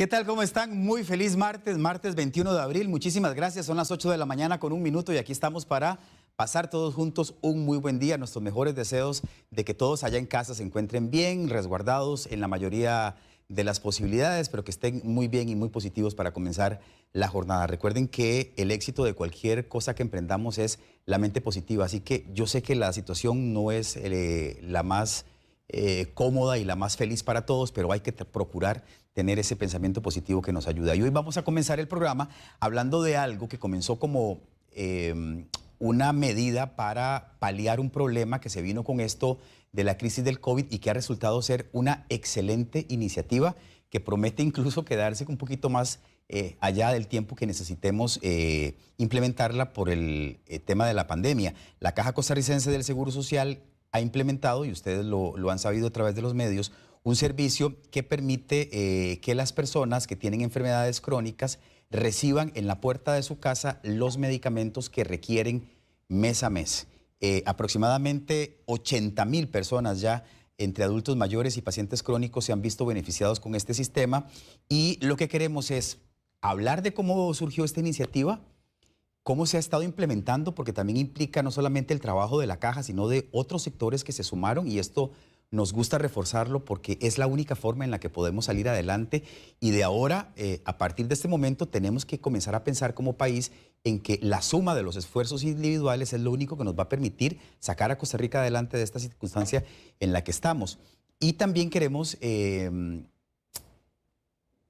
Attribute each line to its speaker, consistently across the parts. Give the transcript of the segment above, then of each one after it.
Speaker 1: ¿Qué tal? ¿Cómo están? Muy feliz martes, martes 21 de abril. Muchísimas gracias. Son las 8 de la mañana con 1 minuto y aquí estamos para pasar todos juntos un muy buen día. Nuestros mejores deseos de que todos allá en casa se encuentren bien, resguardados en la mayoría de las posibilidades, pero que estén muy bien y muy positivos para comenzar la jornada. Recuerden que el éxito de cualquier cosa que emprendamos es la mente positiva, así que yo sé que la situación no es la más cómoda y la más feliz para todos, pero hay que procurar tener ese pensamiento positivo que nos ayuda. Y hoy vamos a comenzar el programa hablando de algo que comenzó como una medida para paliar un problema que se vino con esto de la crisis del COVID y que ha resultado ser una excelente iniciativa que promete incluso quedarse un poquito más allá del tiempo que necesitemos implementarla por el tema de la pandemia. La Caja Costarricense del Seguro Social ha implementado, y ustedes lo han sabido a través de los medios, un servicio que permite que las personas que tienen enfermedades crónicas reciban en la puerta de su casa los medicamentos que requieren mes a mes. Aproximadamente 80,000 personas ya entre adultos mayores y pacientes crónicos se han visto beneficiados con este sistema y lo que queremos es hablar de cómo surgió esta iniciativa, cómo se ha estado implementando, porque también implica no solamente el trabajo de la Caja, sino de otros sectores que se sumaron y esto nos gusta reforzarlo porque es la única forma en la que podemos salir adelante y de ahora, a partir de este momento, tenemos que comenzar a pensar como país en que la suma de los esfuerzos individuales es lo único que nos va a permitir sacar a Costa Rica adelante de esta circunstancia en la que estamos. Y también queremos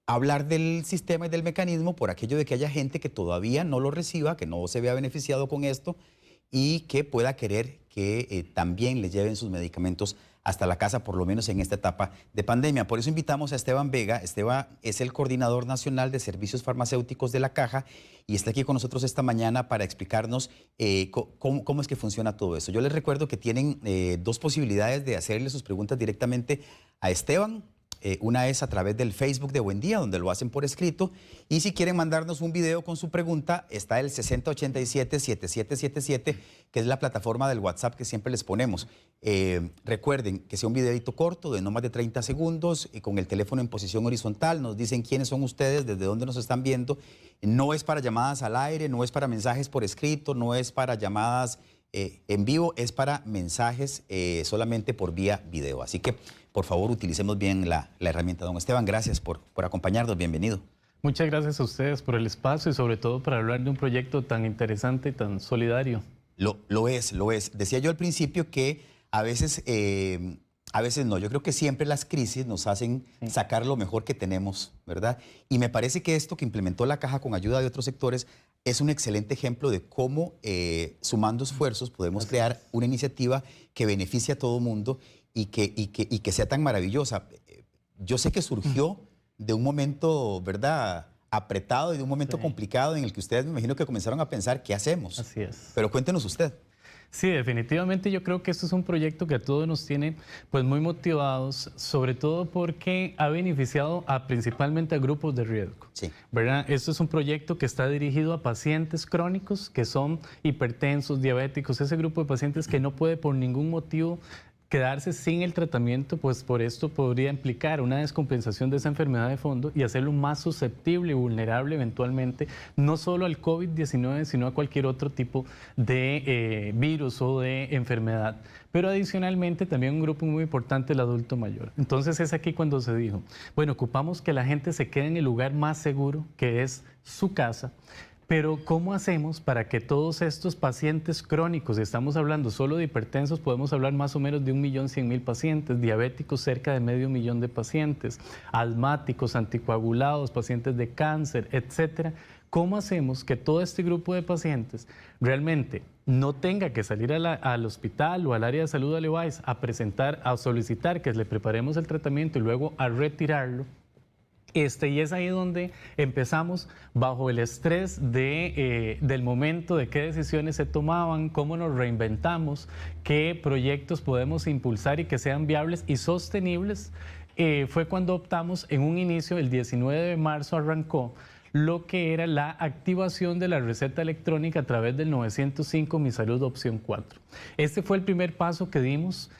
Speaker 1: hablar del sistema y del mecanismo por aquello de que haya gente que todavía no lo reciba, que no se vea beneficiado con esto y que pueda querer que también le lleven sus medicamentos hasta la casa, por lo menos en esta etapa de pandemia. Por eso invitamos a Esteban Vega. Esteban es el coordinador nacional de servicios farmacéuticos de la Caja y está aquí con nosotros esta mañana para explicarnos cómo es que funciona todo eso. Yo les recuerdo que tienen dos posibilidades de hacerle sus preguntas directamente a Esteban. Una es a través del Facebook de Buen Día, donde lo hacen por escrito. Y si quieren mandarnos un video con su pregunta, está el 6087-7777, que es la plataforma del WhatsApp que siempre les ponemos. Recuerden que sea un videito corto, de no más de 30 segundos, y con el teléfono en posición horizontal. Nos dicen quiénes son ustedes, desde dónde nos están viendo. No es para llamadas al aire, no es para mensajes por escrito, no es para llamadas en vivo, es para mensajes solamente por vía video. Así que, por favor, utilicemos bien la herramienta. Don Esteban, gracias por acompañarnos. Bienvenido.
Speaker 2: Muchas gracias a ustedes por el espacio y sobre todo para hablar de un proyecto tan interesante y tan solidario.
Speaker 1: Lo es. Decía yo al principio que a veces no. Yo creo que siempre las crisis nos hacen sacar lo mejor que tenemos, ¿verdad? Y me parece que esto que implementó la Caja con ayuda de otros sectores es un excelente ejemplo de cómo sumando esfuerzos podemos crear una iniciativa que beneficie a todo el mundo y que sea tan maravillosa. Yo sé que surgió de un momento, ¿verdad?, apretado y de un momento complicado en el que ustedes me imagino que comenzaron a pensar ¿qué hacemos?
Speaker 2: Así es.
Speaker 1: Pero cuéntenos usted.
Speaker 2: Sí, definitivamente yo creo que esto es un proyecto que a todos nos tiene pues muy motivados, sobre todo porque ha beneficiado principalmente a grupos de riesgo.
Speaker 1: Sí.
Speaker 2: ¿Verdad? Esto es un proyecto que está dirigido a pacientes crónicos que son hipertensos, diabéticos, ese grupo de pacientes que no puede por ningún motivo quedarse sin el tratamiento, pues por esto podría implicar una descompensación de esa enfermedad de fondo y hacerlo más susceptible y vulnerable eventualmente, no solo al COVID-19, sino a cualquier otro tipo de virus o de enfermedad. Pero adicionalmente también un grupo muy importante, el adulto mayor. Entonces es aquí cuando se dijo, bueno, ocupamos que la gente se quede en el lugar más seguro, que es su casa. Pero ¿cómo hacemos para que todos estos pacientes crónicos, estamos hablando solo de hipertensos, podemos hablar más o menos de 1.100.000 pacientes, diabéticos cerca de 500.000 de pacientes, asmáticos, anticoagulados, pacientes de cáncer, etcétera? ¿Cómo hacemos que todo este grupo de pacientes realmente no tenga que salir al hospital o al área de salud de Levi's a solicitar que le preparemos el tratamiento y luego a retirarlo? Y es ahí donde empezamos, bajo el estrés del momento, de qué decisiones se tomaban, cómo nos reinventamos, qué proyectos podemos impulsar y que sean viables y sostenibles. Fue cuando optamos en un inicio, el 19 de marzo arrancó lo que era la activación de la receta electrónica a través del 905 Mi Salud Opción 4. Este fue el primer paso que dimos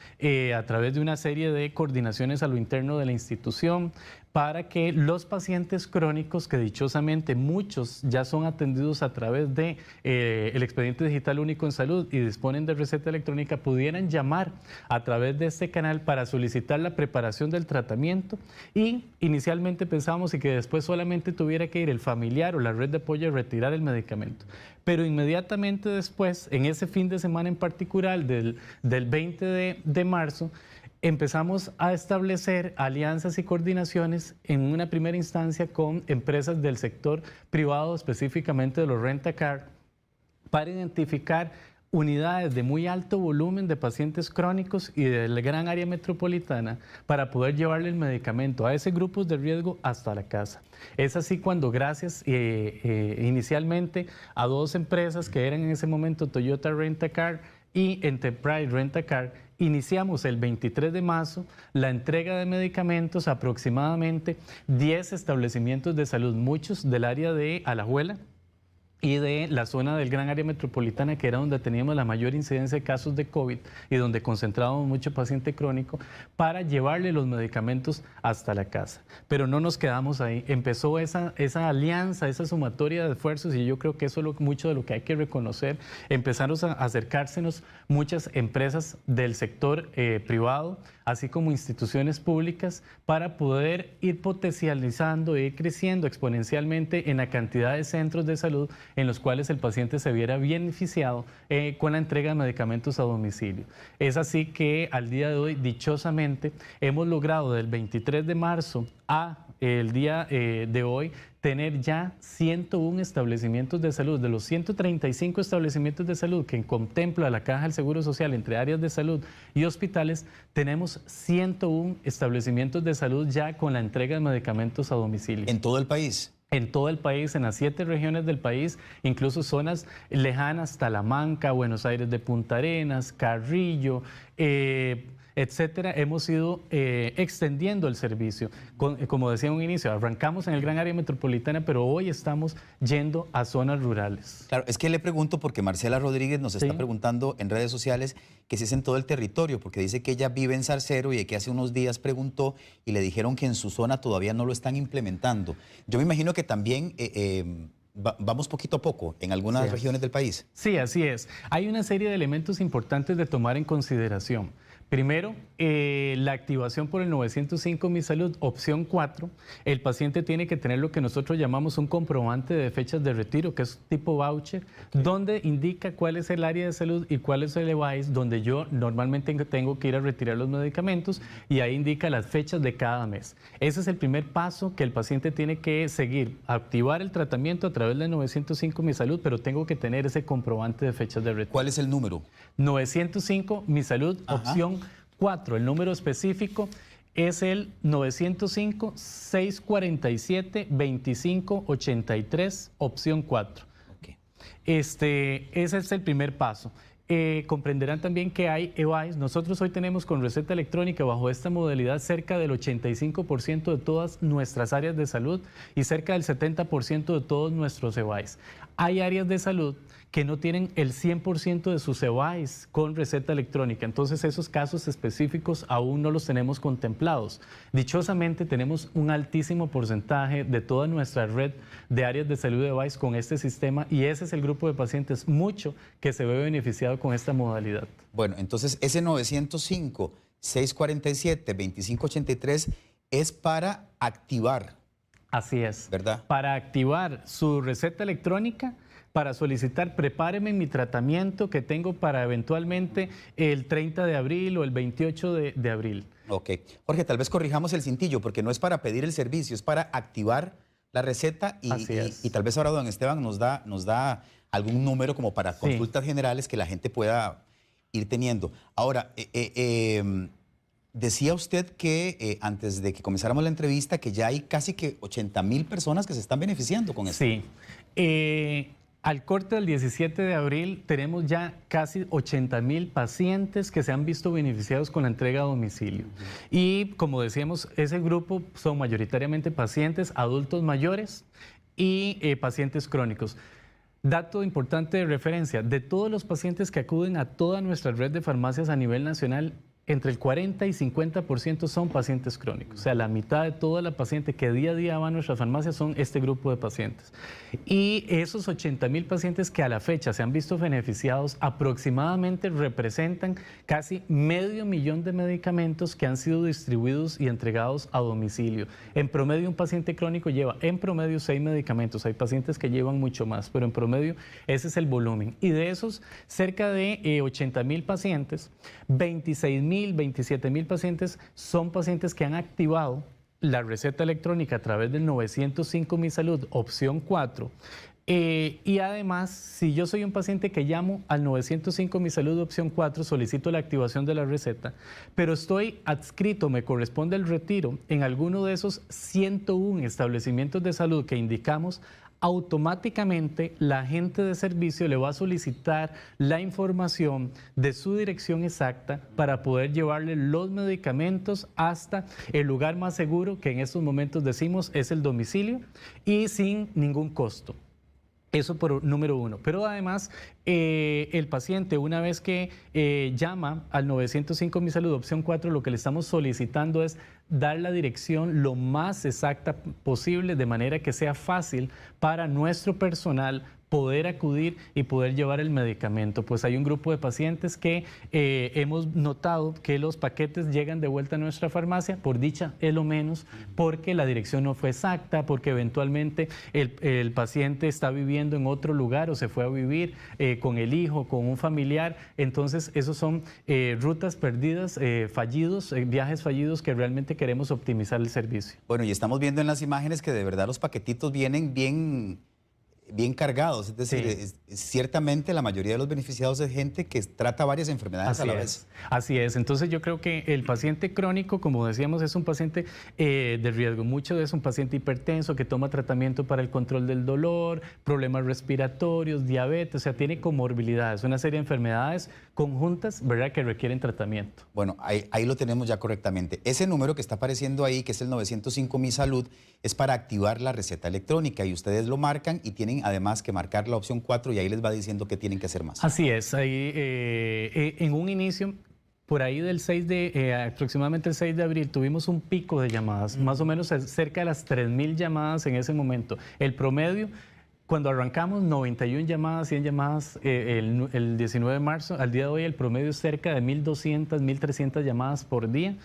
Speaker 2: a través de una serie de coordinaciones a lo interno de la institución para que los pacientes crónicos, que dichosamente muchos ya son atendidos a través de el expediente digital único en salud y disponen de receta electrónica, pudieran llamar a través de este canal para solicitar la preparación del tratamiento, y inicialmente pensábamos y que después solamente tuviera que ir el familiar o la red de apoyo a retirar el medicamento. Pero inmediatamente después, en ese fin de semana en particular del 20 de marzo, empezamos a establecer alianzas y coordinaciones en una primera instancia con empresas del sector privado, específicamente de los rent-a-car, para identificar unidades de muy alto volumen de pacientes crónicos y de la gran área metropolitana para poder llevarle el medicamento a esos grupos de riesgo hasta la casa. Es así cuando, gracias inicialmente a dos empresas que eran en ese momento Toyota Rent-a-Car y Enterprise Rent-a-Car, iniciamos el 23 de marzo la entrega de medicamentos a aproximadamente 10 establecimientos de salud, muchos del área de Alajuela y de la zona del gran área metropolitana, que era donde teníamos la mayor incidencia de casos de COVID y donde concentrábamos mucho paciente crónico, para llevarle los medicamentos hasta la casa. Pero no nos quedamos ahí. Empezó esa alianza, esa sumatoria de esfuerzos, y yo creo que eso es mucho de lo que hay que reconocer. Empezaron a acercársenos muchas empresas del sector privado, así como instituciones públicas, para poder ir potencializando e ir creciendo exponencialmente en la cantidad de centros de salud en los cuales el paciente se viera beneficiado con la entrega de medicamentos a domicilio. Es así que al día de hoy, dichosamente, hemos logrado del 23 de marzo a el día de hoy tener ya 101 establecimientos de salud. De los 135 establecimientos de salud que contempla la Caja del Seguro Social entre áreas de salud y hospitales, tenemos 101 establecimientos de salud ya con la entrega de medicamentos a domicilio.
Speaker 1: ¿En todo el país?
Speaker 2: En todo el país, en las 7 regiones del país, incluso zonas lejanas, Talamanca, Buenos Aires de Punta Arenas, Carrillo, etcétera, hemos ido extendiendo el servicio. Como decía en un inicio, arrancamos en el gran área metropolitana, pero hoy estamos yendo a zonas rurales.
Speaker 1: Claro, es que le pregunto porque Marcela Rodríguez nos está preguntando en redes sociales que si es en todo el territorio, porque dice que ella vive en Zarcero y que hace unos días preguntó y le dijeron que en su zona todavía no lo están implementando. Yo me imagino que también vamos poquito a poco en algunas regiones del país.
Speaker 2: Sí, así es. Hay una serie de elementos importantes de tomar en consideración. Primero, la activación por el 905 Mi Salud, opción 4. El paciente tiene que tener lo que nosotros llamamos un comprobante de fechas de retiro, que es tipo voucher, donde indica cuál es el área de salud y cuál es el EVAIS donde yo normalmente tengo que ir a retirar los medicamentos, y ahí indica las fechas de cada mes. Ese es el primer paso que el paciente tiene que seguir: activar el tratamiento a través del 905 Mi Salud, pero tengo que tener ese comprobante de fechas de retiro.
Speaker 1: ¿Cuál es el número?
Speaker 2: 905 Mi Salud, opción 4. El número específico es el 905-647-2583, opción 4.
Speaker 1: Okay.
Speaker 2: Ese es el primer paso. Comprenderán también que hay EVAIS. Nosotros hoy tenemos con receta electrónica bajo esta modalidad cerca del 85% de todas nuestras áreas de salud y cerca del 70% de todos nuestros EVAIS. Hay áreas de salud que no tienen el 100% de sus EVAIS con receta electrónica. Entonces, esos casos específicos aún no los tenemos contemplados. Dichosamente, tenemos un altísimo porcentaje de toda nuestra red de áreas de salud de EVAIS con este sistema, y ese es el grupo de pacientes mucho que se ve beneficiado con esta modalidad.
Speaker 1: Bueno, entonces ese 905-647-2583 es para activar.
Speaker 2: Así es.
Speaker 1: ¿Verdad?
Speaker 2: Para activar su receta electrónica, para solicitar: prepáreme mi tratamiento que tengo para eventualmente el 30 de abril o el 28 de abril.
Speaker 1: Ok. Jorge, tal vez corrijamos el cintillo, porque no es para pedir el servicio, es para activar la receta y tal vez ahora don Esteban nos da algún número como para consultas generales que la gente pueda ir teniendo. Ahora, decía usted que antes de que comenzáramos la entrevista que ya hay casi que 80,000 personas que se están beneficiando con esto.
Speaker 2: Sí. Al corte del 17 de abril tenemos ya casi 80,000 pacientes que se han visto beneficiados con la entrega a domicilio. Y como decíamos, ese grupo son mayoritariamente pacientes adultos mayores y pacientes crónicos. Dato importante de referencia: de todos los pacientes que acuden a toda nuestra red de farmacias a nivel nacional, entre el 40 y 50% son pacientes crónicos. O sea, la mitad de toda la paciente que día a día va a nuestras farmacias son este grupo de pacientes. Y esos 80,000 pacientes que a la fecha se han visto beneficiados aproximadamente representan casi 500,000 de medicamentos que han sido distribuidos y entregados a domicilio. En promedio, un paciente crónico lleva en promedio 6 medicamentos. Hay pacientes que llevan mucho más, pero en promedio ese es el volumen. Y de esos, cerca de 80,000 pacientes, 26,000, 27,000 pacientes son pacientes que han activado la receta electrónica a través del 905 Mi Salud, opción 4. Y además, si yo soy un paciente que llamo al 905 Mi Salud, opción 4, solicito la activación de la receta, pero estoy adscrito, me corresponde el retiro en alguno de esos 101 establecimientos de salud que indicamos, automáticamente la agente de servicio le va a solicitar la información de su dirección exacta para poder llevarle los medicamentos hasta el lugar más seguro, que en estos momentos decimos es el domicilio, y sin ningún costo. Eso por número uno. Pero además, el paciente, una vez que llama al 905 Mi Salud, opción 4, lo que le estamos solicitando es dar la dirección lo más exacta posible, de manera que sea fácil para nuestro personal poder acudir y poder llevar el medicamento. Pues hay un grupo de pacientes que hemos notado que los paquetes llegan de vuelta a nuestra farmacia, por dicha es lo menos, porque la dirección no fue exacta, porque eventualmente el paciente está viviendo en otro lugar o se fue a vivir con el hijo, con un familiar. Entonces, esos son rutas perdidas, fallidos, viajes fallidos que realmente queremos optimizar el servicio.
Speaker 1: Bueno, y estamos viendo en las imágenes que de verdad los paquetitos vienen bien cargados, es decir, sí. Ciertamente la mayoría de los beneficiados es gente que trata varias enfermedades a la vez.
Speaker 2: Así es, entonces yo creo que el paciente crónico, como decíamos, es un paciente de riesgo. Mucho es un paciente hipertenso que toma tratamiento para el control del dolor, problemas respiratorios, diabetes, o sea, tiene comorbilidades, una serie de enfermedades conjuntas, ¿verdad?, que requieren tratamiento.
Speaker 1: Bueno, ahí lo tenemos ya correctamente. Ese número que está apareciendo ahí, que es el 905 Mi Salud, es para activar la receta electrónica y ustedes lo marcan y tienen además que marcar la opción 4 y ahí les va diciendo qué tienen que hacer más.
Speaker 2: Así es, ahí en un inicio, por ahí del aproximadamente el 6 de abril, tuvimos un pico de llamadas, más o menos cerca de las 3,000 llamadas en ese momento. El promedio, cuando arrancamos, 91 llamadas, 100 llamadas el 19 de marzo. Al día de hoy el promedio es cerca de 1,200, 1,300 llamadas por día.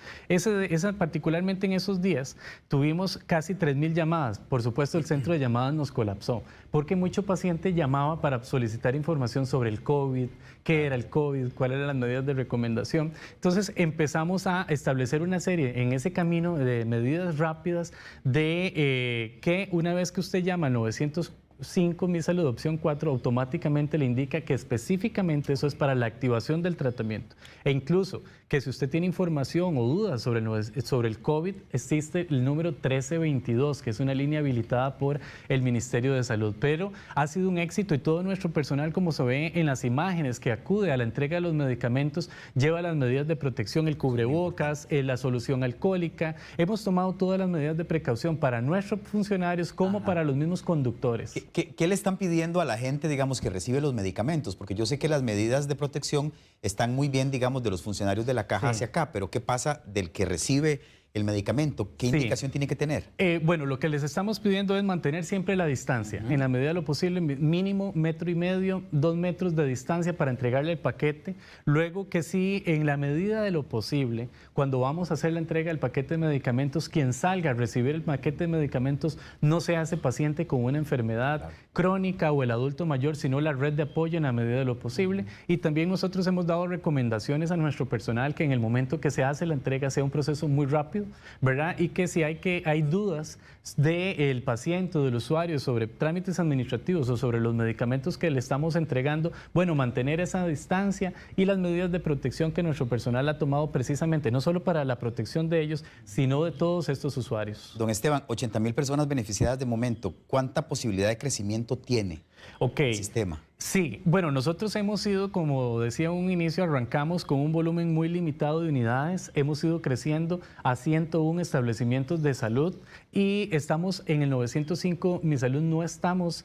Speaker 2: Particularmente en esos días tuvimos casi 3,000 llamadas. Por supuesto, el centro de llamadas nos colapsó porque mucho paciente llamaba para solicitar información sobre el COVID, qué era el COVID, cuáles eran las medidas de recomendación. Entonces empezamos a establecer una serie en ese camino de medidas rápidas de que una vez que usted llama al 905 Mi Salud, opción 4, automáticamente le indica que específicamente eso es para la activación del tratamiento. E incluso que si usted tiene información o dudas sobre el COVID, existe el número 1322, que es una línea habilitada por el Ministerio de Salud. Pero ha sido un éxito y todo nuestro personal, como se ve en las imágenes, que acude a la entrega de los medicamentos, lleva las medidas de protección, el cubrebocas, la solución alcohólica. Hemos tomado todas las medidas de precaución para nuestros funcionarios como para los mismos conductores.
Speaker 1: ¿Qué le están pidiendo a la gente, digamos, que recibe los medicamentos? Porque yo sé que las medidas de protección están muy bien, digamos, de los funcionarios de la caja hacia acá, pero ¿qué pasa del que recibe el medicamento? ¿Qué indicación tiene que tener?
Speaker 2: Bueno, lo que les estamos pidiendo es mantener siempre la distancia, en la medida de lo posible, mínimo 1,5 metros, 2 metros de distancia para entregarle el paquete. Luego que sí, en la medida de lo posible, cuando vamos a hacer la entrega del paquete de medicamentos, quien salga a recibir el paquete de medicamentos no sea ese paciente con una enfermedad crónica o el adulto mayor, sino la red de apoyo en la medida de lo posible. Y también nosotros hemos dado recomendaciones a nuestro personal que en el momento que se hace la entrega sea un proceso muy rápido, ¿verdad? Y que si hay dudas del paciente o del usuario sobre trámites administrativos o sobre los medicamentos que le estamos entregando, bueno, mantener esa distancia y las medidas de protección que nuestro personal ha tomado precisamente, no solo para la protección de ellos, sino de todos estos usuarios.
Speaker 1: Don Esteban, 80,000 personas beneficiadas de momento, ¿cuánta posibilidad de crecimiento tiene el sistema?
Speaker 2: Sí, bueno, nosotros hemos ido, como decía en un inicio, arrancamos con un volumen muy limitado de unidades, hemos ido creciendo a 101 establecimientos de salud y estamos en el 905 Mi Salud, no estamos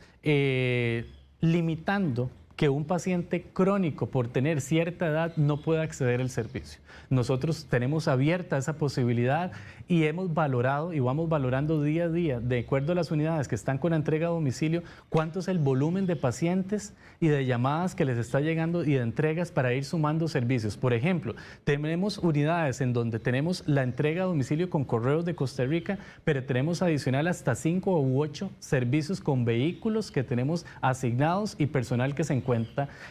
Speaker 2: limitando que un paciente crónico por tener cierta edad no pueda acceder al servicio. Nosotros tenemos abierta esa posibilidad y hemos valorado y vamos valorando día a día, de acuerdo a las unidades que están con la entrega a domicilio, cuánto es el volumen de pacientes y de llamadas que les está llegando y de entregas para ir sumando servicios. Por ejemplo, tenemos unidades en donde tenemos la entrega a domicilio con Correos de Costa Rica, pero tenemos adicional hasta 5 u 8 servicios con vehículos que tenemos asignados y personal que se encuentra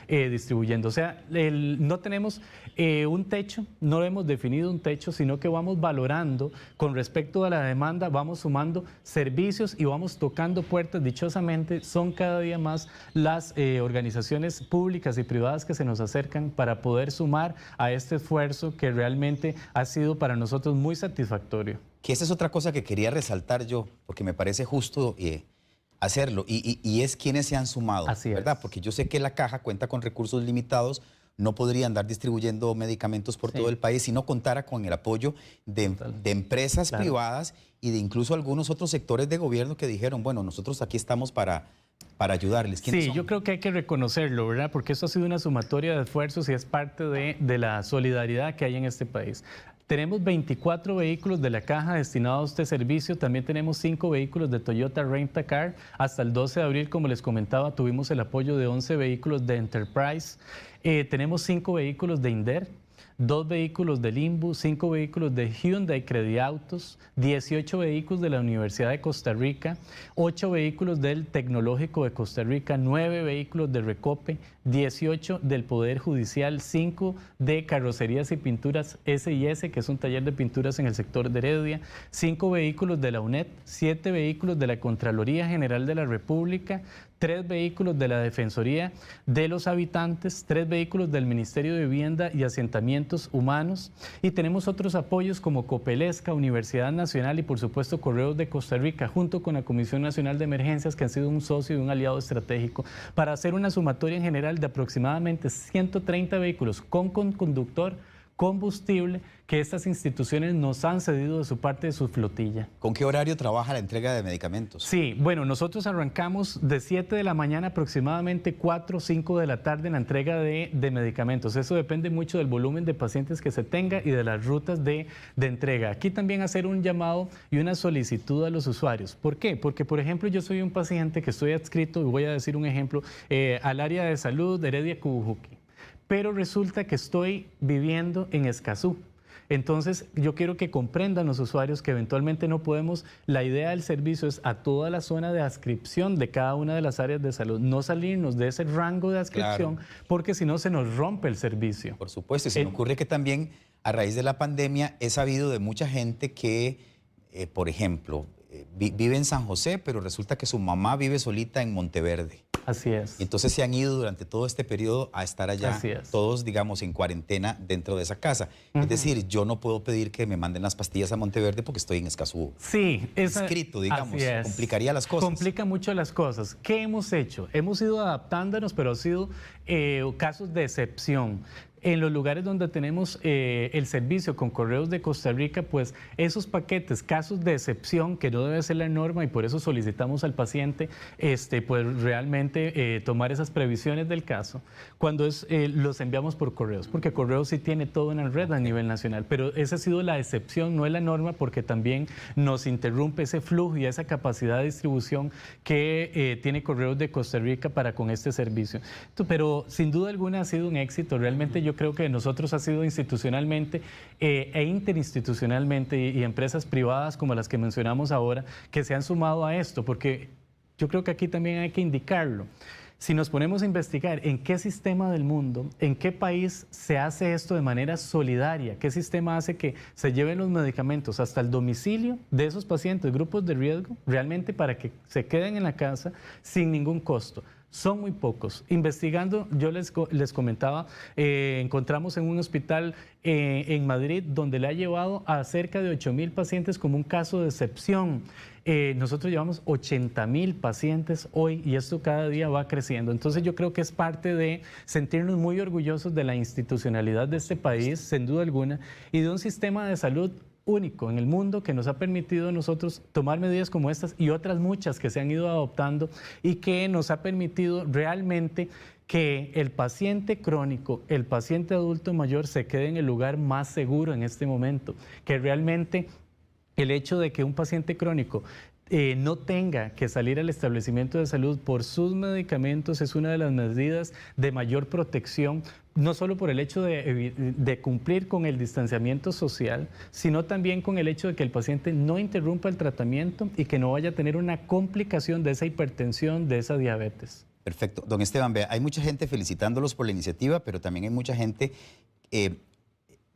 Speaker 2: distribuyendo. O sea, no tenemos un techo, no hemos definido un techo, sino que vamos valorando con respecto a la demanda, vamos sumando servicios y vamos tocando puertas. Dichosamente, son cada día más las organizaciones públicas y privadas que se nos acercan para poder sumar a este esfuerzo que realmente ha sido para nosotros muy satisfactorio.
Speaker 1: Que esa es otra cosa que quería resaltar yo, porque me parece justo hacerlo, y es quienes se han sumado,
Speaker 2: Así
Speaker 1: ¿verdad?
Speaker 2: es.
Speaker 1: Porque yo sé que la caja cuenta con recursos limitados, no podría andar distribuyendo medicamentos por todo el país si no contara con el apoyo de empresas privadas y de incluso algunos otros sectores de gobierno que dijeron, bueno, nosotros aquí estamos para ayudarles. ¿Quiénes son?
Speaker 2: Yo creo que hay que reconocerlo, ¿verdad? Porque esto ha sido una sumatoria de esfuerzos y es parte de la solidaridad que hay en este país. Tenemos 24 vehículos de la caja destinados a este servicio. También tenemos 5 vehículos de Toyota Rent-A-Car. Hasta el 12 de abril, como les comentaba, tuvimos el apoyo de 11 vehículos de Enterprise. Tenemos 5 vehículos de INDER, 2 vehículos de Limbu, 5 vehículos de Hyundai Crediautos, 18 vehículos de la Universidad de Costa Rica, 8 vehículos del Tecnológico de Costa Rica, 9 vehículos de Recope, 18 del Poder Judicial, 5 de Carrocerías y Pinturas S&S, que es un taller de pinturas en el sector de Heredia, 5 vehículos de la UNED, 7 vehículos de la Contraloría General de la República, 3 vehículos de la Defensoría de los Habitantes, 3 vehículos del Ministerio de Vivienda y Asentamientos Humanos, y tenemos otros apoyos como Copelesca, Universidad Nacional y por supuesto Correos de Costa Rica, junto con la Comisión Nacional de Emergencias, que han sido un socio y un aliado estratégico, para hacer una sumatoria en general de aproximadamente 130 vehículos con conductor, combustible, que estas instituciones nos han cedido de su parte de su flotilla.
Speaker 1: ¿Con qué horario trabaja la entrega de medicamentos?
Speaker 2: Sí, bueno, nosotros arrancamos de 7 de la mañana aproximadamente 4 o 5 de la tarde en la entrega de medicamentos. Eso depende mucho del volumen de pacientes que se tenga y de las rutas de entrega. Aquí también hacer un llamado y una solicitud a los usuarios. ¿Por qué? Porque, por ejemplo, yo soy un paciente que estoy adscrito, y voy a decir un ejemplo, al área de salud de Heredia Cubujuqui, pero resulta que estoy viviendo en Escazú. Entonces, yo quiero que comprendan los usuarios que eventualmente no podemos, la idea del servicio es a toda la zona de adscripción de cada una de las áreas de salud, no salirnos de ese rango de adscripción, porque si no se nos rompe el servicio.
Speaker 1: Por supuesto, y se me ocurre que también a raíz de la pandemia he sabido de mucha gente que, por ejemplo, vive en San José, pero resulta que su mamá vive solita en Monteverde.
Speaker 2: Así es.
Speaker 1: Y entonces se han ido durante todo este periodo a estar allá, todos, digamos, en cuarentena dentro de esa casa. Es decir, yo no puedo pedir que me manden las pastillas a Monteverde porque estoy en Escazú.
Speaker 2: Sí,
Speaker 1: inscrito, digamos, complicaría las cosas.
Speaker 2: Complica mucho las cosas. ¿Qué hemos hecho? Hemos ido adaptándonos, pero ha sido casos de excepción. En los lugares donde tenemos el servicio con Correos de Costa Rica, pues esos paquetes, casos de excepción, que no debe ser la norma y por eso solicitamos al paciente pues realmente tomar esas previsiones del caso, cuando los enviamos por Correos, porque Correos sí tiene todo en la red a nivel nacional, pero esa ha sido la excepción, no es la norma, porque también nos interrumpe ese flujo y esa capacidad de distribución que tiene Correos de Costa Rica para con este servicio. Pero sin duda alguna ha sido un éxito, realmente yo creo que nosotros ha sido institucionalmente e interinstitucionalmente y empresas privadas como las que mencionamos ahora que se han sumado a esto, porque yo creo que aquí también hay que indicarlo. Si nos ponemos a investigar en qué sistema del mundo, en qué país se hace esto de manera solidaria, qué sistema hace que se lleven los medicamentos hasta el domicilio de esos pacientes, grupos de riesgo, realmente para que se queden en la casa sin ningún costo. Son muy pocos. Investigando, yo les comentaba, encontramos en un hospital en Madrid donde le ha llevado a cerca de 8,000 pacientes como un caso de excepción. Nosotros llevamos 80,000 pacientes hoy y esto cada día va creciendo. Entonces yo creo que es parte de sentirnos muy orgullosos de la institucionalidad de este país, sin duda alguna, y de un sistema de salud único en el mundo que nos ha permitido a nosotros tomar medidas como estas y otras muchas que se han ido adoptando y que nos ha permitido realmente que el paciente crónico, el paciente adulto mayor se quede en el lugar más seguro en este momento, que realmente el hecho de que un paciente crónico no tenga que salir al establecimiento de salud por sus medicamentos es una de las medidas de mayor protección, no solo por el hecho de cumplir con el distanciamiento social, sino también con el hecho de que el paciente no interrumpa el tratamiento y que no vaya a tener una complicación de esa hipertensión, de esa diabetes.
Speaker 1: Perfecto. Don Esteban, vea, hay mucha gente felicitándolos por la iniciativa, pero también hay mucha gente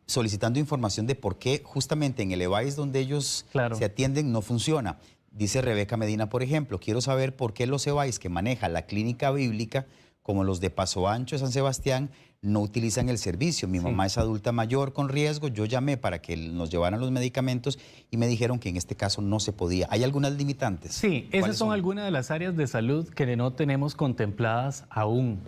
Speaker 1: solicitando información de por qué justamente en el EVAIS donde ellos se atienden no funciona. Dice Rebeca Medina, por ejemplo, quiero saber por qué los EVAIS que maneja la clínica bíblica, como los de Paso Ancho, San Sebastián, no utilizan el servicio. Mi mamá es adulta mayor con riesgo, yo llamé para que nos llevaran los medicamentos y me dijeron que en este caso no se podía. ¿Hay algunas limitantes?
Speaker 2: Sí, esas son algunas de las áreas de salud que no tenemos contempladas aún.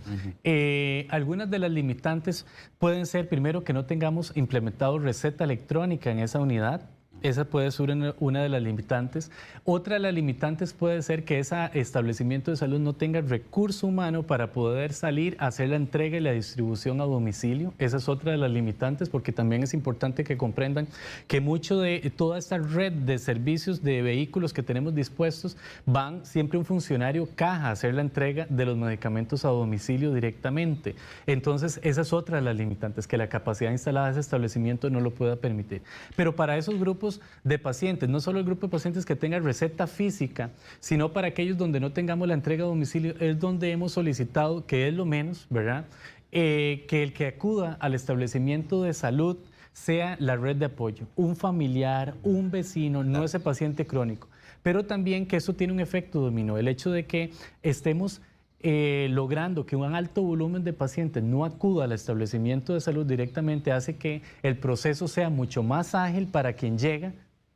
Speaker 2: Algunas de las limitantes pueden ser, primero, que no tengamos implementado receta electrónica en esa unidad. Esa puede ser una de las limitantes. Otra de las limitantes puede ser que ese establecimiento de salud no tenga recurso humano para poder salir a hacer la entrega y la distribución a domicilio. Esa es otra de las limitantes, porque también es importante que comprendan que mucho de toda esta red de servicios de vehículos que tenemos dispuestos van siempre un funcionario caja a hacer la entrega de los medicamentos a domicilio directamente. Entonces, esa es otra de las limitantes, que la capacidad instalada de ese establecimiento no lo pueda permitir. Pero para esos grupos de pacientes, no solo el grupo de pacientes que tenga receta física, sino para aquellos donde no tengamos la entrega a domicilio, es donde hemos solicitado, que es lo menos, ¿verdad?, que el que acuda al establecimiento de salud sea la red de apoyo, un familiar, un vecino, no ese paciente crónico. Pero también que eso tiene un efecto dominó, el hecho de que estemos logrando que un alto volumen de pacientes no acuda al establecimiento de salud directamente hace que el proceso sea mucho más ágil para quien llega,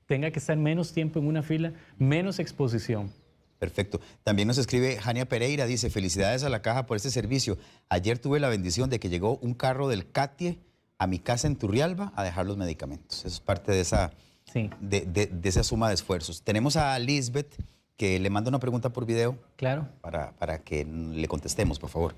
Speaker 2: tenga que estar menos tiempo en una fila, menos exposición.
Speaker 1: Perfecto. También nos escribe Jania Pereira, dice, felicidades a la caja por este servicio. Ayer tuve la bendición de que llegó un carro del CATIE a mi casa en Turrialba a dejar los medicamentos. Eso es parte de esa, de esa suma de esfuerzos. Tenemos a Lisbeth, que le manda una pregunta por video.
Speaker 2: Claro.
Speaker 1: Para que le contestemos, por favor.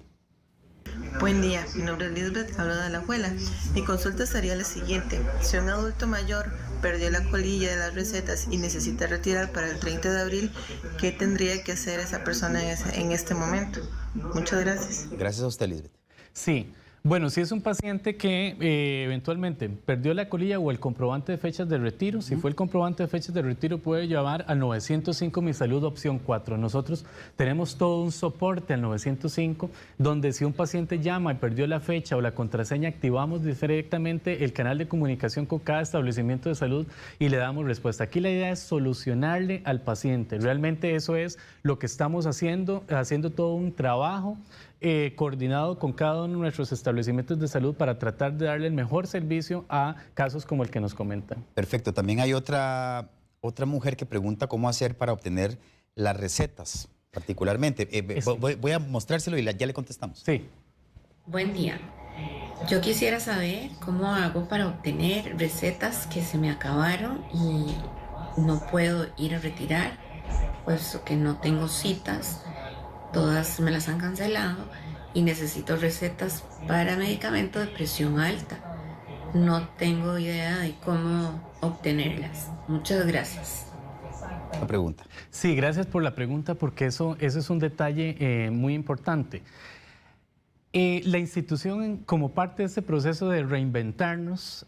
Speaker 3: Buen día, mi nombre es Lisbeth, hablo de Alajuela. Mi consulta sería la siguiente. Si un adulto mayor perdió la colilla de las recetas y necesita retirar para el 30 de abril, ¿qué tendría que hacer esa persona en este momento? Muchas gracias.
Speaker 1: Gracias a usted, Lisbeth.
Speaker 2: Sí. Bueno, si es un paciente que eventualmente perdió la colilla o el comprobante de fechas de retiro, si fue el comprobante de fechas de retiro, puede llamar al 905 Mi Salud opción 4. Nosotros tenemos todo un soporte al 905, donde si un paciente llama y perdió la fecha o la contraseña, activamos directamente el canal de comunicación con cada establecimiento de salud y le damos respuesta. Aquí la idea es solucionarle al paciente. Realmente eso es lo que estamos haciendo todo un trabajo coordinado con cada uno de nuestros establecimientos de salud para tratar de darle el mejor servicio a casos como el que nos comentan.
Speaker 1: Perfecto. También hay otra mujer que pregunta cómo hacer para obtener las recetas, particularmente. Voy a mostrárselo y ya le contestamos.
Speaker 2: Sí.
Speaker 4: Buen día. Yo quisiera saber cómo hago para obtener recetas que se me acabaron y no puedo ir a retirar, puesto que no tengo citas. Todas me las han cancelado y necesito recetas para medicamentos de presión alta. No tengo idea de cómo obtenerlas. Muchas gracias.
Speaker 1: La pregunta.
Speaker 2: Sí, gracias por la pregunta porque eso es un detalle muy importante. La institución, como parte de este proceso de reinventarnos,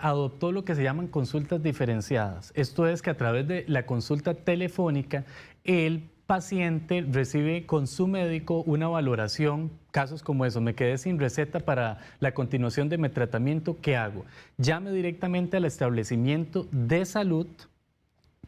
Speaker 2: adoptó lo que se llaman consultas diferenciadas. Esto es que a través de la consulta telefónica, el paciente recibe con su médico una valoración, casos como esos, me quedé sin receta para la continuación de mi tratamiento, ¿qué hago? Llame directamente al establecimiento de salud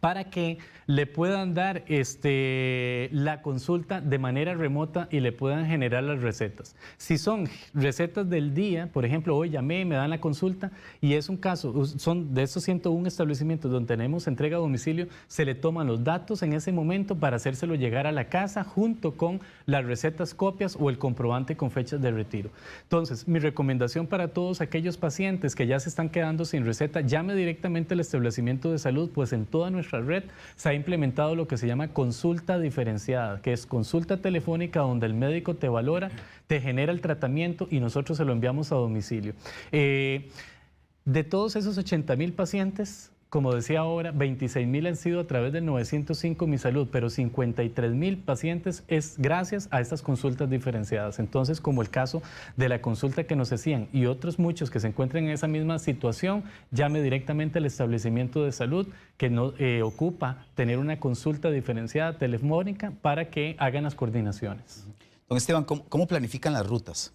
Speaker 2: para que le puedan dar la consulta de manera remota y le puedan generar las recetas. Si son recetas del día, por ejemplo, hoy llamé, me dan la consulta y es un caso, son de esos 101 establecimientos donde tenemos entrega a domicilio, se le toman los datos en ese momento para hacérselo llegar a la casa junto con las recetas copias o el comprobante con fechas de retiro. Entonces, mi recomendación para todos aquellos pacientes que ya se están quedando sin receta, llame directamente al establecimiento de salud, pues en toda nuestra nuestra red se ha implementado lo que se llama consulta diferenciada, que es consulta telefónica donde el médico te valora, te genera el tratamiento y nosotros se lo enviamos a domicilio. De todos esos 80,000 pacientes, como decía ahora, 26,000 han sido a través del 905 Mi Salud, pero 53,000 pacientes es gracias a estas consultas diferenciadas. Entonces, como el caso de la consulta que nos hacían y otros muchos que se encuentran en esa misma situación, llame directamente al establecimiento de salud que no ocupa tener una consulta diferenciada telefónica para que hagan las coordinaciones.
Speaker 1: Don Esteban, ¿cómo planifican las rutas?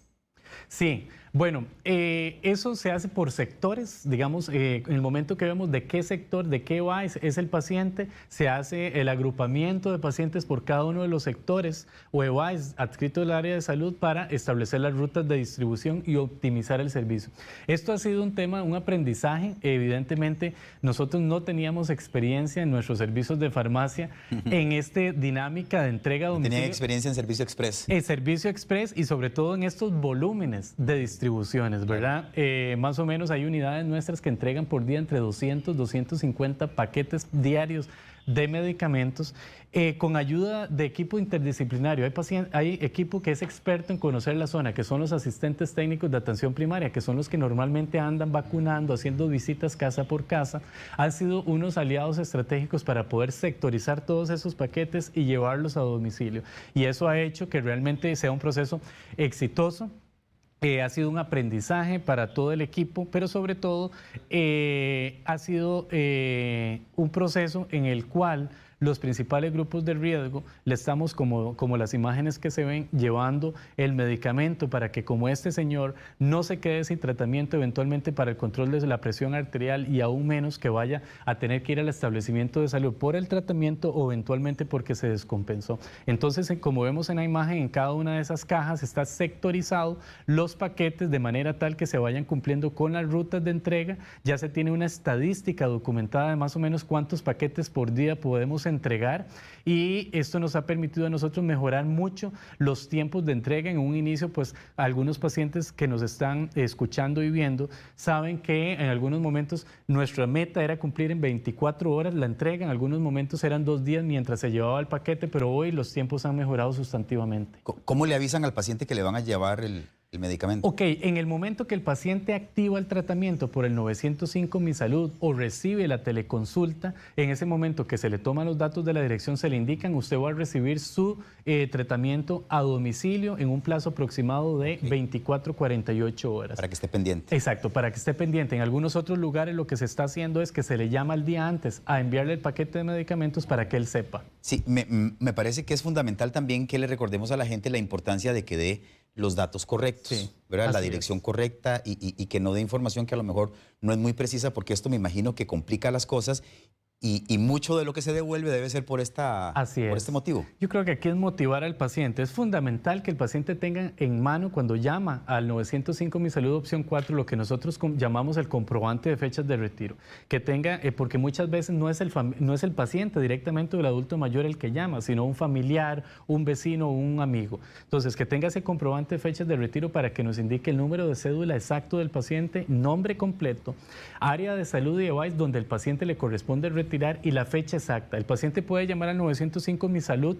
Speaker 2: Sí, bueno, eso se hace por sectores, digamos, en el momento que vemos de qué sector, de qué EWAIS es el paciente, se hace el agrupamiento de pacientes por cada uno de los sectores o EWAIS adscritos al área de salud para establecer las rutas de distribución y optimizar el servicio. Esto ha sido un tema, un aprendizaje. Evidentemente, nosotros no teníamos experiencia en nuestros servicios de farmacia en esta dinámica de entrega a domicilio.
Speaker 1: ¿Tenían experiencia en servicio express?
Speaker 2: El servicio express y sobre todo en estos volúmenes de distribuciones, ¿verdad? Más o menos hay unidades nuestras que entregan por día entre 200, 250 paquetes diarios de medicamentos con ayuda de equipo interdisciplinario. Hay equipo que es experto en conocer la zona, que son los asistentes técnicos de atención primaria, que son los que normalmente andan vacunando, haciendo visitas casa por casa. Han sido unos aliados estratégicos para poder sectorizar todos esos paquetes y llevarlos a domicilio. Y eso ha hecho que realmente sea un proceso exitoso. Ha sido un aprendizaje para todo el equipo, pero sobre todo ha sido un proceso en el cual los principales grupos de riesgo le estamos, como las imágenes que se ven, llevando el medicamento para que como este señor no se quede sin tratamiento eventualmente para el control de la presión arterial y aún menos que vaya a tener que ir al establecimiento de salud por el tratamiento o eventualmente porque se descompensó. Entonces, como vemos en la imagen, en cada una de esas cajas está sectorizado los paquetes de manera tal que se vayan cumpliendo con las rutas de entrega. Ya se tiene una estadística documentada de más o menos cuántos paquetes por día podemos entregar y esto nos ha permitido a nosotros mejorar mucho los tiempos de entrega. En un inicio, pues algunos pacientes que nos están escuchando y viendo saben que en algunos momentos nuestra meta era cumplir en 24 horas la entrega, en algunos momentos eran 2 días mientras se llevaba el paquete, pero hoy los tiempos han mejorado sustantivamente.
Speaker 1: ¿Cómo le avisan al paciente que le van a llevar el medicamento?
Speaker 2: Ok, en el momento que el paciente activa el tratamiento por el 905 Mi Salud o recibe la teleconsulta, en ese momento que se le toman los datos de la dirección, se le indican, usted va a recibir su tratamiento a domicilio en un plazo aproximado de 24 a 48 horas.
Speaker 1: Para que esté pendiente.
Speaker 2: Exacto, para que esté pendiente. En algunos otros lugares lo que se está haciendo es que se le llama al día antes a enviarle el paquete de medicamentos para que él sepa.
Speaker 1: Sí, me parece que es fundamental también que le recordemos a la gente la importancia de que dé los datos correctos, sí, ¿verdad? La dirección correcta y que no dé información que a lo mejor no es muy precisa, porque esto me imagino que complica las cosas y mucho de lo que se devuelve debe ser por este motivo.
Speaker 2: Yo creo que aquí es motivar al paciente. Es fundamental que el paciente tenga en mano cuando llama al 905 Mi Salud opción 4 lo que nosotros llamamos el comprobante de fechas de retiro. Que tenga, porque muchas veces no es el paciente directamente o el adulto mayor el que llama, sino un familiar, un vecino o un amigo. Entonces, que tenga ese comprobante de fechas de retiro para que nos indique el número de cédula exacto del paciente, nombre completo, área de salud y EWAIS donde el paciente le corresponde retirar y la fecha exacta. El paciente puede llamar al 905 Mi Salud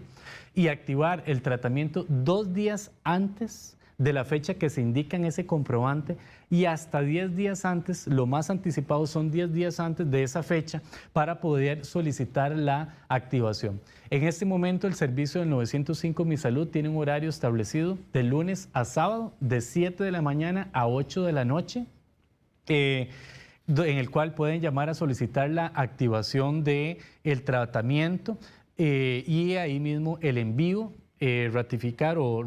Speaker 2: y activar el tratamiento 2 días antes de la fecha que se indica en ese comprobante y hasta 10 días antes, lo más anticipado son 10 días antes de esa fecha para poder solicitar la activación. En este momento el servicio del 905 Mi Salud tiene un horario establecido de lunes a sábado de 7 de la mañana a 8 de la noche. En el cual pueden llamar a solicitar la activación del tratamiento y ahí mismo el envío, ratificar o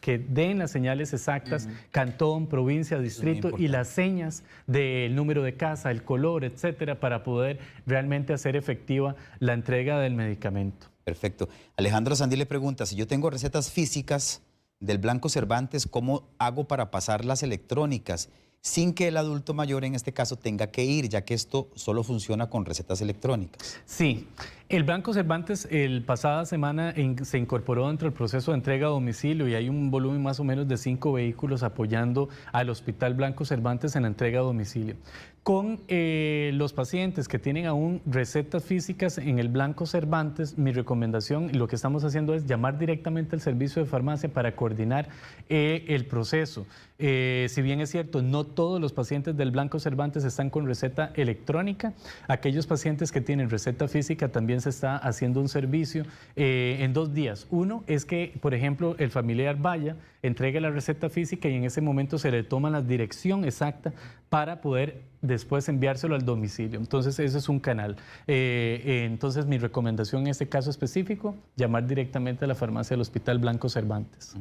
Speaker 2: que den las señales exactas, cantón, provincia, distrito y las señas del número de casa, el color, etcétera, para poder realmente hacer efectiva la entrega del medicamento.
Speaker 1: Perfecto. Alejandro Sandí le pregunta, si yo tengo recetas físicas del Blanco Cervantes, ¿cómo hago para pasarlas electrónicas sin que el adulto mayor en este caso tenga que ir, ya que esto solo funciona con recetas electrónicas?
Speaker 2: Sí, el Blanco Cervantes el pasada semana se incorporó dentro del proceso de entrega a domicilio y hay un volumen más o menos de 5 vehículos apoyando al Hospital Blanco Cervantes en la entrega a domicilio. Con los pacientes que tienen aún recetas físicas en el Blanco Cervantes, mi recomendación y lo que estamos haciendo es llamar directamente al servicio de farmacia para coordinar el proceso. Si bien es cierto, no todos los pacientes del Blanco Cervantes están con receta electrónica, aquellos pacientes que tienen receta física también se está haciendo un servicio en 2 días. Uno es que, por ejemplo, el familiar vaya, entregue la receta física y en ese momento se le toma la dirección exacta para poder después enviárselo al domicilio. Entonces, ese es un canal. Entonces, mi recomendación en este caso específico, llamar directamente a la farmacia del Hospital Blanco Cervantes.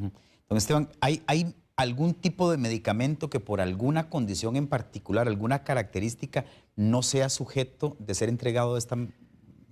Speaker 1: Don Esteban, ¿hay algún tipo de medicamento que por alguna condición en particular, alguna característica, no sea sujeto de ser entregado de esta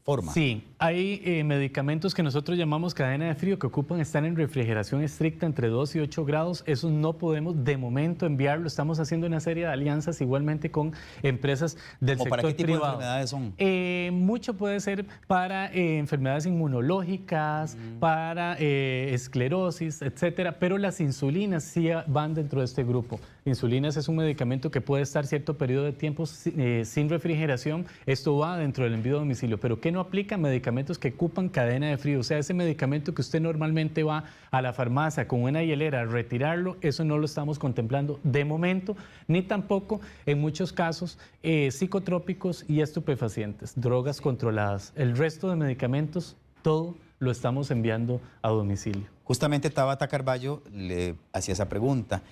Speaker 1: forma?
Speaker 2: Sí, hay medicamentos que nosotros llamamos cadena de frío que ocupan estar en refrigeración estricta entre 2 y 8 grados. Esos no podemos de momento enviarlo. Estamos haciendo una serie de alianzas igualmente con empresas del sector privado.
Speaker 1: ¿Para qué tipo de enfermedades son?
Speaker 2: Mucho puede ser para enfermedades inmunológicas, para esclerosis, etcétera, pero las insulinas sí van dentro de este grupo. Insulinas es un medicamento que puede estar cierto periodo de tiempo sin refrigeración. Esto va dentro del envío a domicilio, pero ¿qué no aplica? Medicamentos que ocupan cadena de frío. O sea, ese medicamento que usted normalmente va a la farmacia con una hielera a retirarlo, eso no lo estamos contemplando de momento, ni tampoco en muchos casos psicotrópicos y estupefacientes, drogas controladas. El resto de medicamentos, todo lo estamos enviando a domicilio.
Speaker 1: Justamente Tabata Carballo le hacía esa pregunta.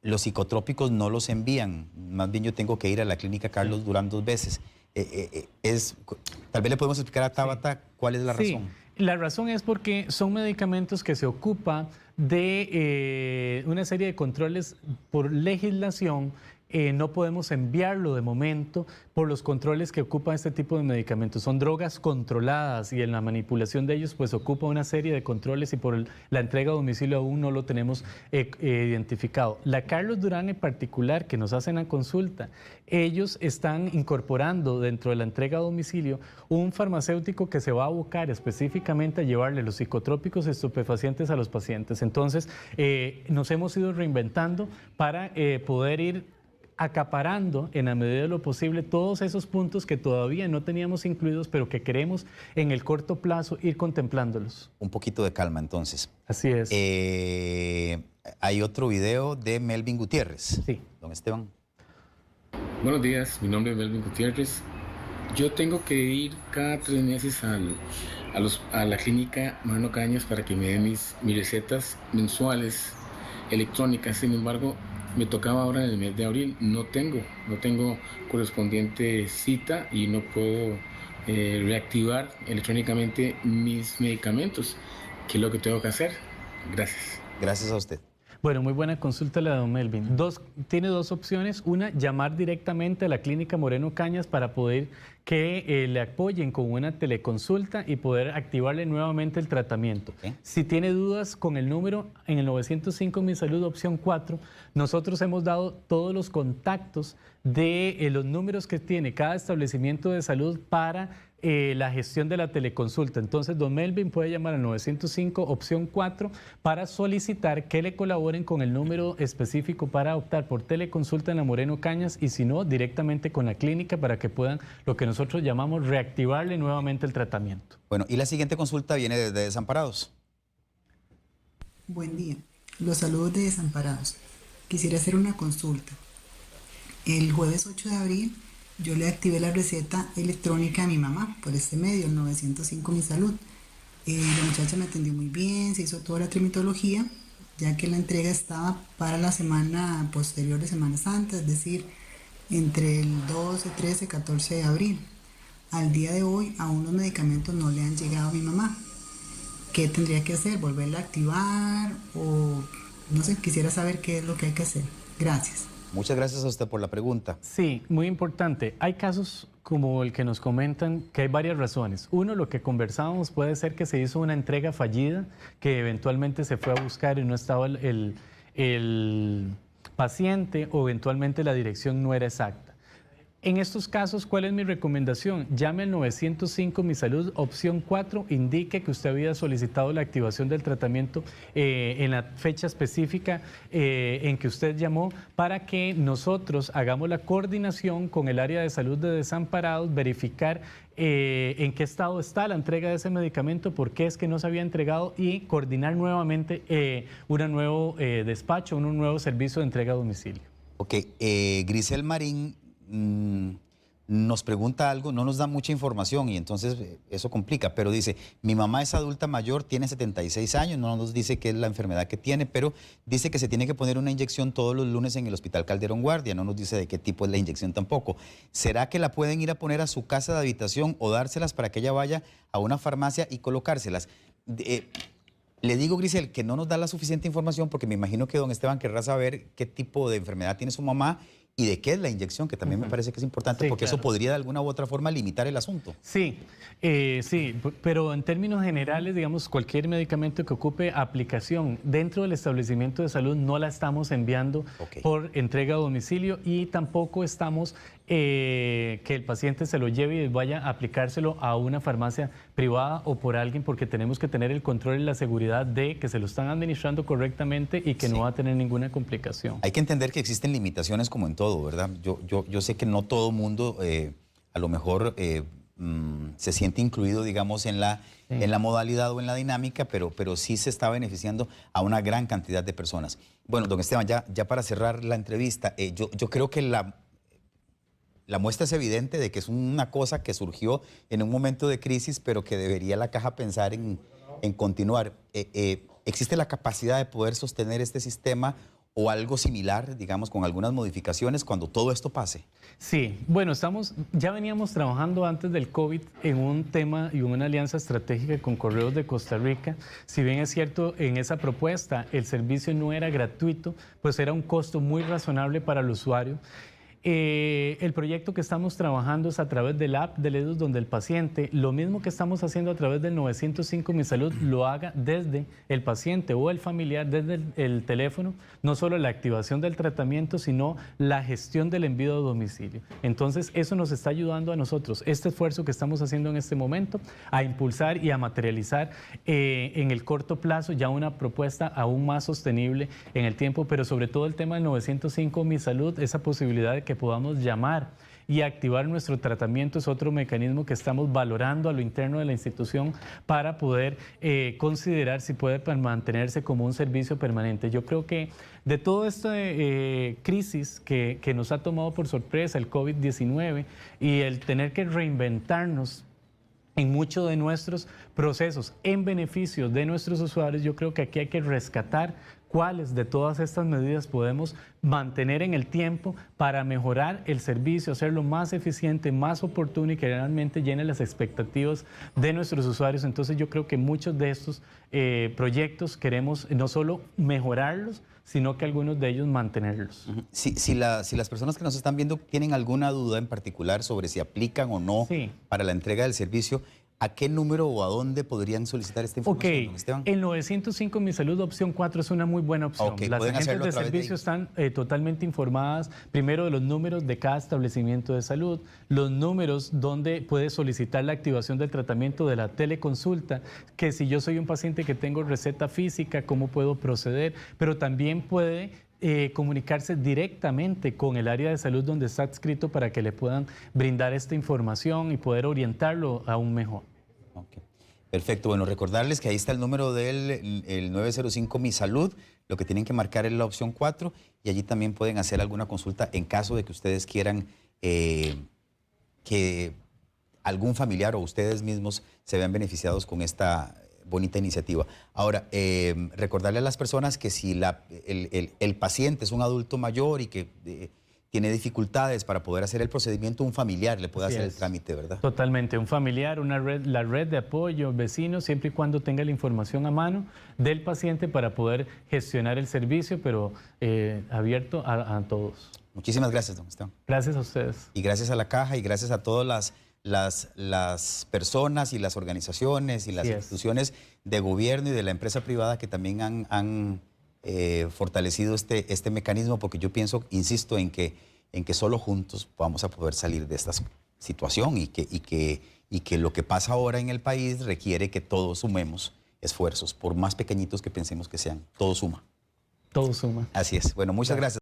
Speaker 1: Los psicotrópicos no los envían, más bien yo tengo que ir a la clínica Carlos Durán 2 veces. Tal vez le podemos explicar a Tabata cuál es la razón.
Speaker 2: La razón es porque son medicamentos que se ocupa de una serie de controles por legislación. No podemos enviarlo de momento por los controles que ocupa este tipo de medicamentos. Son drogas controladas y en la manipulación de ellos pues ocupa una serie de controles y por la entrega a domicilio aún no lo tenemos identificado. La Carlos Durán en particular, que nos hacen la consulta, ellos están incorporando dentro de la entrega a domicilio un farmacéutico que se va a abocar específicamente a llevarle los psicotrópicos estupefacientes a los pacientes. Entonces, nos hemos ido reinventando para poder ir acaparando en la medida de lo posible todos esos puntos que todavía no teníamos incluidos, pero que queremos en el corto plazo ir contemplándolos.
Speaker 1: Un poquito de calma entonces.
Speaker 2: Así es.
Speaker 1: Hay otro video de Melvin Gutiérrez.
Speaker 2: Sí.
Speaker 1: Don Esteban.
Speaker 5: Buenos días, mi nombre es Melvin Gutiérrez. Yo tengo que ir cada 3 meses a la clínica Moreno Cañas para que me den mis recetas mensuales electrónicas. Sin embargo, me tocaba ahora en el mes de abril, no tengo correspondiente cita y no puedo reactivar electrónicamente mis medicamentos. ¿Qué es lo que tengo que hacer? Gracias.
Speaker 1: Gracias a usted.
Speaker 2: Bueno, muy buena consulta la de don Melvin. Tiene 2 opciones. Una, llamar directamente a la clínica Moreno Cañas para poder que le apoyen con una teleconsulta y poder activarle nuevamente el tratamiento. Si tiene dudas con el número, en el 905 Mi Salud, opción 4, nosotros hemos dado todos los contactos de los números que tiene cada establecimiento de salud para la gestión de la teleconsulta. Entonces, don Melvin puede llamar al 905, opción 4, para solicitar que le colaboren con el número específico para optar por teleconsulta en la Moreno Cañas y si no, directamente con la clínica para que puedan, lo que nosotros llamamos, reactivarle nuevamente el tratamiento.
Speaker 1: Bueno, y la siguiente consulta viene desde Desamparados.
Speaker 6: Buen día, los saludos de Desamparados. Quisiera hacer una consulta. El jueves 8 de abril yo le activé la receta electrónica a mi mamá por este medio, el 905 Mi Salud. La muchacha me atendió muy bien, se hizo toda la tramitología, ya que la entrega estaba para la semana posterior de Semana Santa, es decir, entre el 12, 13, 14 de abril. Al día de hoy aún los medicamentos no le han llegado a mi mamá. ¿Qué tendría que hacer? ¿Volverla a activar? O no sé, quisiera saber qué es lo que hay que hacer. Gracias.
Speaker 1: Muchas gracias a usted por la pregunta.
Speaker 2: Sí, muy importante. Hay casos como el que nos comentan que hay varias razones. Uno, lo que conversábamos, puede ser que se hizo una entrega fallida, que eventualmente se fue a buscar y no estaba el paciente o eventualmente la dirección no era exacta. En estos casos, ¿cuál es mi recomendación? Llame al 905 Mi Salud, opción 4, indique que usted había solicitado la activación del tratamiento en la fecha específica en que usted llamó, para que nosotros hagamos la coordinación con el área de salud de desamparados, verificar en qué estado está la entrega de ese medicamento, por qué es que no se había entregado y coordinar nuevamente un nuevo despacho, un nuevo servicio de entrega a domicilio.
Speaker 1: Ok, Grisel Marín nos pregunta algo, no nos da mucha información y entonces eso complica, pero dice, mi mamá es adulta mayor, tiene 76 años, no nos dice qué es la enfermedad que tiene, pero dice que se tiene que poner una inyección todos los lunes en el Hospital Calderón Guardia, no nos dice de qué tipo es la inyección tampoco. ¿Será que la pueden ir a poner a su casa de habitación o dárselas para que ella vaya a una farmacia y colocárselas? Le digo, Grisel, que no nos da la suficiente información porque me imagino que don Esteban querrá saber qué tipo de enfermedad tiene su mamá y de qué es la inyección, que también me parece que es importante, sí, porque claro, eso podría de alguna u otra forma limitar el asunto.
Speaker 2: Sí, sí, pero en términos generales, digamos, cualquier medicamento que ocupe aplicación dentro del establecimiento de salud no la estamos enviando por entrega a domicilio y tampoco estamos que el paciente se lo lleve y vaya a aplicárselo a una farmacia privada o por alguien, porque tenemos que tener el control y la seguridad de que se lo están administrando correctamente y que no va a tener ninguna complicación.
Speaker 1: Hay que entender que existen limitaciones como en todo, ¿verdad? Yo sé que no todo mundo a lo mejor se siente incluido, digamos, en la modalidad o en la dinámica, pero sí se está beneficiando a una gran cantidad de personas. Bueno, don Esteban, ya para cerrar la entrevista, yo creo que la muestra es evidente de que es una cosa que surgió en un momento de crisis, pero que debería la caja pensar en continuar. ¿Existe la capacidad de poder sostener este sistema o algo similar, digamos, con algunas modificaciones cuando todo esto pase?
Speaker 2: Sí, bueno, ya veníamos trabajando antes del COVID en un tema y una alianza estratégica con Correos de Costa Rica. Si bien es cierto, en esa propuesta el servicio no era gratuito, pues era un costo muy razonable para el usuario. El proyecto que estamos trabajando es a través del app del EDUS, donde el paciente, lo mismo que estamos haciendo a través del 905 Mi Salud, lo haga desde el paciente o el familiar, desde el teléfono, no solo la activación del tratamiento, sino la gestión del envío a domicilio. Entonces, eso nos está ayudando a nosotros, este esfuerzo que estamos haciendo en este momento, a impulsar y a materializar en el corto plazo ya una propuesta aún más sostenible en el tiempo, pero sobre todo el tema del 905 Mi Salud, esa posibilidad de que podamos llamar y activar nuestro tratamiento es otro mecanismo que estamos valorando a lo interno de la institución para poder considerar si puede mantenerse como un servicio permanente. Yo creo que de toda esta crisis que nos ha tomado por sorpresa, el COVID-19 y el tener que reinventarnos en muchos de nuestros procesos en beneficio de nuestros usuarios, yo creo que aquí hay que rescatar cuáles de todas estas medidas podemos mantener en el tiempo para mejorar el servicio, hacerlo más eficiente, más oportuno y que realmente llene las expectativas de nuestros usuarios. Entonces yo creo que muchos de estos proyectos queremos no solo mejorarlos, sino que algunos de ellos mantenerlos.
Speaker 1: Si las personas que nos están viendo tienen alguna duda en particular sobre si aplican o no para la entrega del servicio, ¿a qué número o a dónde podrían solicitar esta información, don Esteban?
Speaker 2: El 905 Mi Salud, opción 4, es una muy buena opción. Las agentes de servicio están totalmente informadas, primero de los números de cada establecimiento de salud, los números donde puede solicitar la activación del tratamiento de la teleconsulta, que si yo soy un paciente que tengo receta física, cómo puedo proceder, pero también puede comunicarse directamente con el área de salud donde está adscrito para que le puedan brindar esta información y poder orientarlo aún mejor.
Speaker 1: Okay. Perfecto. Bueno, recordarles que ahí está el número del 905 Mi Salud. Lo que tienen que marcar es la opción 4 y allí también pueden hacer alguna consulta en caso de que ustedes quieran que algún familiar o ustedes mismos se vean beneficiados con esta bonita iniciativa. Ahora, recordarle a las personas que si el paciente es un adulto mayor y que tiene dificultades para poder hacer el procedimiento, un familiar le puede hacer el trámite, ¿verdad? Totalmente, un familiar, la red de apoyo, vecinos, siempre y cuando tenga la información a mano del paciente para poder gestionar el servicio, pero abierto a todos. Muchísimas gracias, don Esteban. Gracias a ustedes. Y gracias a la Caja y gracias a todas las personas y las organizaciones y las instituciones de gobierno y de la empresa privada que también han fortalecido este mecanismo, porque yo pienso, insisto, en que en que solo juntos vamos a poder salir de esta situación y que lo que pasa ahora en el país requiere que todos sumemos esfuerzos, por más pequeñitos que pensemos que sean. Todo suma.
Speaker 2: Todo suma.
Speaker 1: Así es. Bueno, muchas gracias.